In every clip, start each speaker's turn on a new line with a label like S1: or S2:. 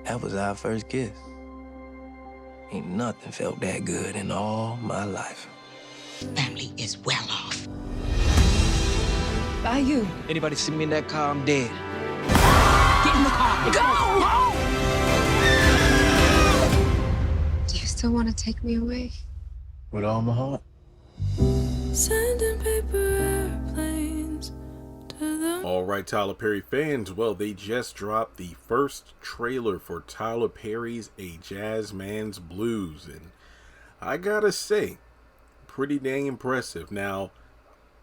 S1: That was our first kiss. Ain't nothing felt that good in all my life.
S2: Family is well off.
S3: By you.
S1: Anybody see me in that car, I'm dead.
S2: Get in the car.
S3: Go! Do you still want to take me away?
S1: With all my heart.
S4: Sending paper airplanes to the...
S5: All right, Tyler Perry fans, well, they just dropped the first trailer for Tyler Perry's A Jazzman's Blues, and I gotta say, pretty dang impressive. Now,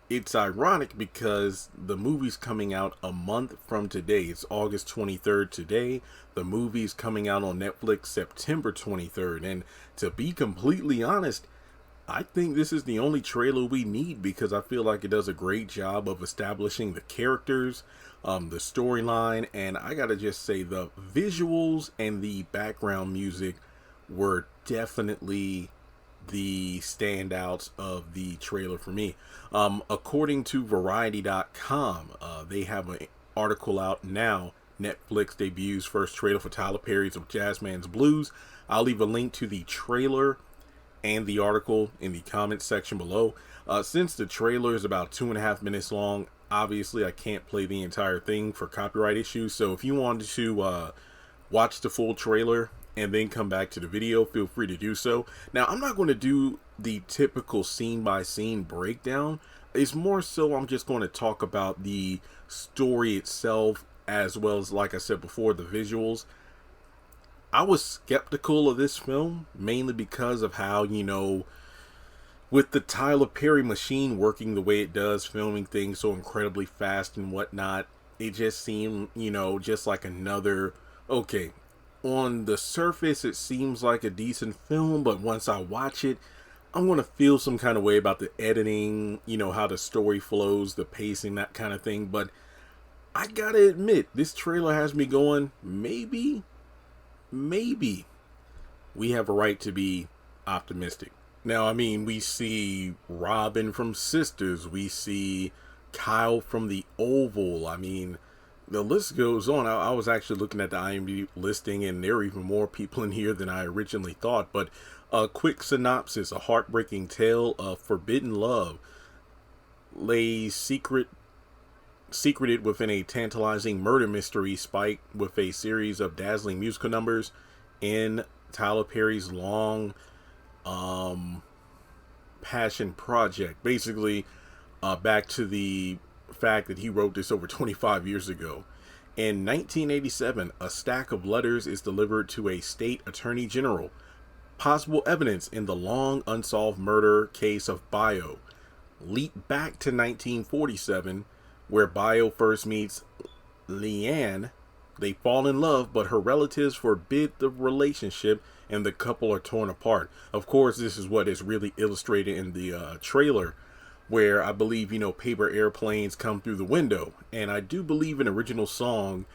S5: it's ironic because the movie's coming out a month from today. It's August 23rd today. The movie's coming out on Netflix September 23rd, and to be completely honest, I think this is the only trailer we need because I feel like it does a great job of establishing the characters, the storyline, and I gotta just say the visuals and the background music were definitely the standouts of the trailer for me. According to Variety.com, they have an article out now. Netflix debuts first trailer for Tyler Perry's of Jazzman's Blues. I'll leave a link to the trailer and the article in the comments section below. Since the trailer is about 2.5 minutes long, obviously I can't play the entire thing for copyright issues. So if you wanted to watch the full trailer and then come back to the video, feel free to do so. Now, I'm not going to do the typical scene by scene breakdown. It's more so I'm just going to talk about the story itself, as well as, like I said before, the visuals. I was skeptical of this film, mainly because of how, you know, with the Tyler Perry machine working the way it does, filming things so incredibly fast and whatnot, it just seemed, you know, just like another, okay, on the surface it seems like a decent film, but once I watch it, I'm going to feel some kind of way about the editing, you know, how the story flows, the pacing, that kind of thing. But I gotta admit, this trailer has me going, maybe we have a right to be optimistic. Now, I mean, we see Robin from Sisters, we see Kyle from The Oval. I mean, the list goes on. I was actually looking at the IMDb listing, and there are even more people in here than I originally thought. But a quick synopsis: a heartbreaking tale of forbidden love lays secreted within a tantalizing murder mystery spiked with a series of dazzling musical numbers in Tyler Perry's long passion project. Basically, back to the fact that he wrote this over 25 years ago. In 1987, a stack of letters is delivered to a state attorney general. Possible evidence in the long unsolved murder case of Bio. Leap back to 1947, where Bio first meets Leanne. They fall in love, but her relatives forbid the relationship, and the couple are torn apart. Of course, this is what is really illustrated in the trailer, where I believe, you know, paper airplanes come through the window. And I do believe an original song,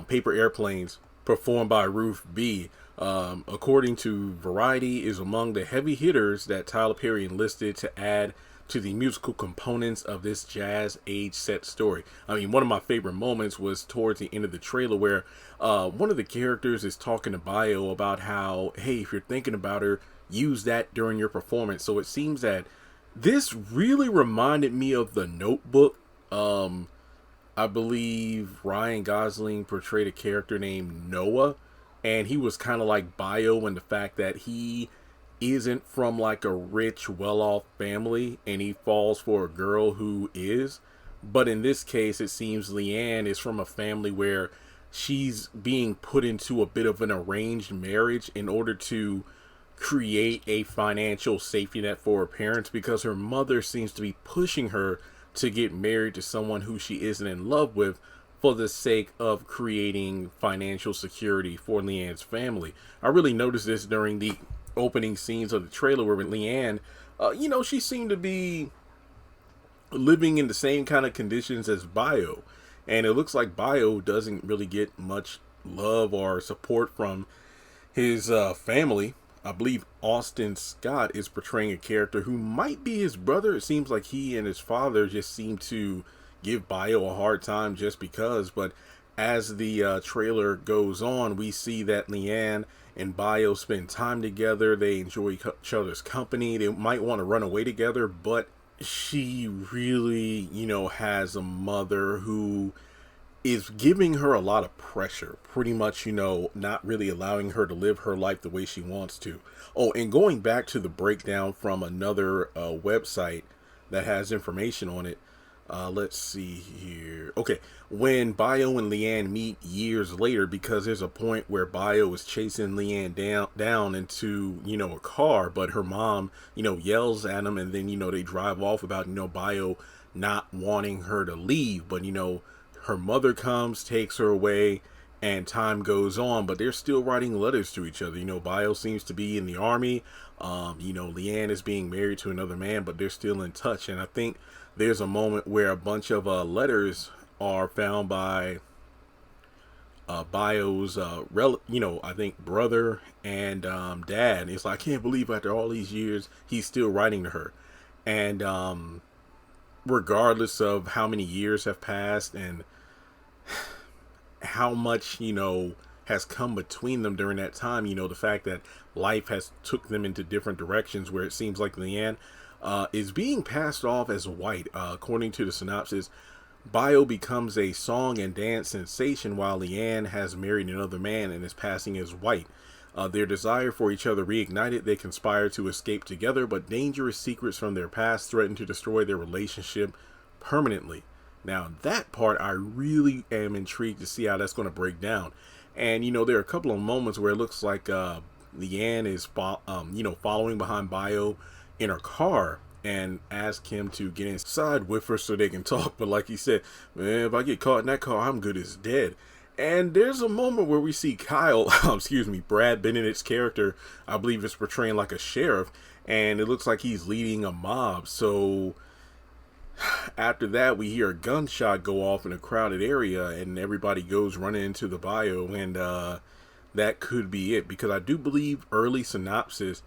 S5: Paper Airplanes, performed by Ruth B., according to Variety, is among the heavy hitters that Tyler Perry enlisted to add to the musical components of this jazz age set story. I mean, one of my favorite moments was towards the end of the trailer where one of the characters is talking to Bio about how, hey, if you're thinking about her, use that during your performance. So it seems that this really reminded me of The Notebook. I believe Ryan Gosling portrayed a character named Noah, and he was kind of like Bio in the fact that he isn't from like a rich, well-off family, and he falls for a girl who is. But in this case, it seems Leanne is from a family where she's being put into a bit of an arranged marriage in order to create a financial safety net for her parents, because her mother seems to be pushing her to get married to someone who she isn't in love with for the sake of creating financial security for Leanne's family. I really noticed this during the opening scenes of the trailer where Leanne, you know, she seemed to be living in the same kind of conditions as Bio, and it looks like Bio doesn't really get much love or support from his family. I believe Austin Scott is portraying a character who might be his brother. It seems like he and his father just seem to give Bio a hard time just because. But as the trailer goes on, we see that Leanne and Bio spend time together. They enjoy each other's company. They might want to run away together, but she really, has a mother who is giving her a lot of pressure, pretty much, not really allowing her to live her life the way she wants to. Oh, and going back to the breakdown from another website that has information on it, let's see here. Okay, when Bio and Leanne meet years later, because there's a point where Bio is chasing Leanne down into, a car, but her mom, yells at him, and then, they drive off about, Bio not wanting her to leave, but, her mother comes, takes her away, and time goes on, but they're still writing letters to each other. Bio seems to be in the army. Leanne is being married to another man, but they're still in touch. And I think there's a moment where a bunch of letters are found by Bio's, I think brother and dad. And it's like, I can't believe after all these years, he's still writing to her. And regardless of how many years have passed and how much, has come between them during that time, the fact that life has took them into different directions, where it seems like Leanne is being passed off as white. According to the synopsis, Bio becomes a song and dance sensation while Leanne has married another man and is passing as white. Their desire for each other reignited. They conspire to escape together, but dangerous secrets from their past threaten to destroy their relationship permanently. Now, that part, I really am intrigued to see how that's going to break down. And, there are a couple of moments where it looks like Leanne is, following behind Bio in her car and ask him to get inside with her so they can talk. But like he said, man, if I get caught in that car, I'm good as dead. And there's a moment where we see Kyle, Brad Benedict's character, I believe, is portraying like a sheriff, and it looks like he's leading a mob. So after that, we hear a gunshot go off in a crowded area, and everybody goes running into the Bio, and that could be it, because I do believe early synopsis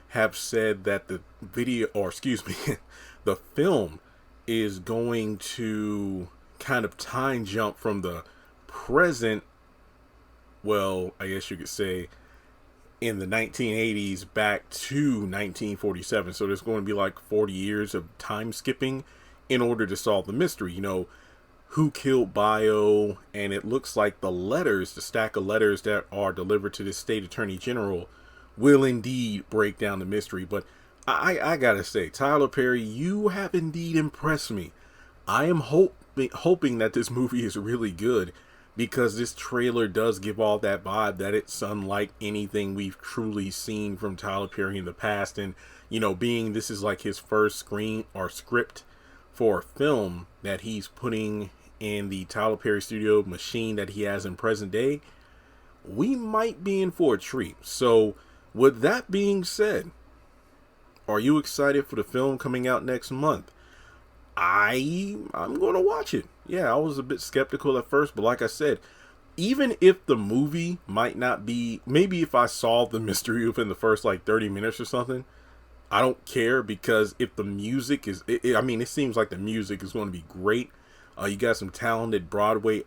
S5: have said that the the film is going to kind of time jump from the present, well, I guess you could say, in the 1980s back to 1947. So there's going to be like 40 years of time skipping in order to solve the mystery. Who killed Bio? And it looks like the stack of letters that are delivered to the state attorney general will indeed break down the mystery. But I gotta say, Tyler Perry, you have indeed impressed me. I am hoping that this movie is really good, because this trailer does give all that vibe that it's unlike anything we've truly seen from Tyler Perry in the past. And, being this is like his first screen or script for a film that he's putting in the Tyler Perry studio machine that he has in present day, we might be in for a treat. So with that being said, are you excited for the film coming out next month? I'm going to watch it. Yeah, I was a bit skeptical at first, but like I said, even if the movie might not be, maybe if I solve the mystery within the first like 30 minutes or something, I don't care, because if the music is, it seems like the music is going to be great. You got some talented Broadway,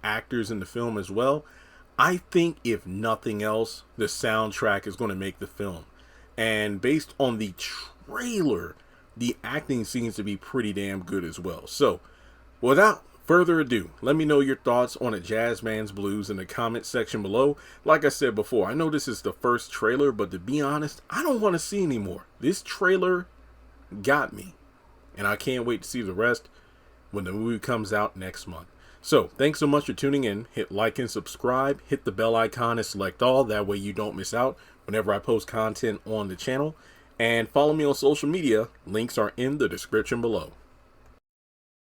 S5: actors in the film as well. I think if nothing else, the soundtrack is going to make the film. And based on the trailer, the acting seems to be pretty damn good as well. So, without further ado, let me know your thoughts on A Jazzman's Blues in the comment section below. Like I said before, I know this is the first trailer, but to be honest, I don't want to see anymore. This trailer got me, and I can't wait to see the rest when the movie comes out next month. So, thanks so much for tuning in. Hit like and subscribe. Hit the bell icon and select all. That way you don't miss out whenever I post content on the channel. And follow me on social media. Links are in the description below.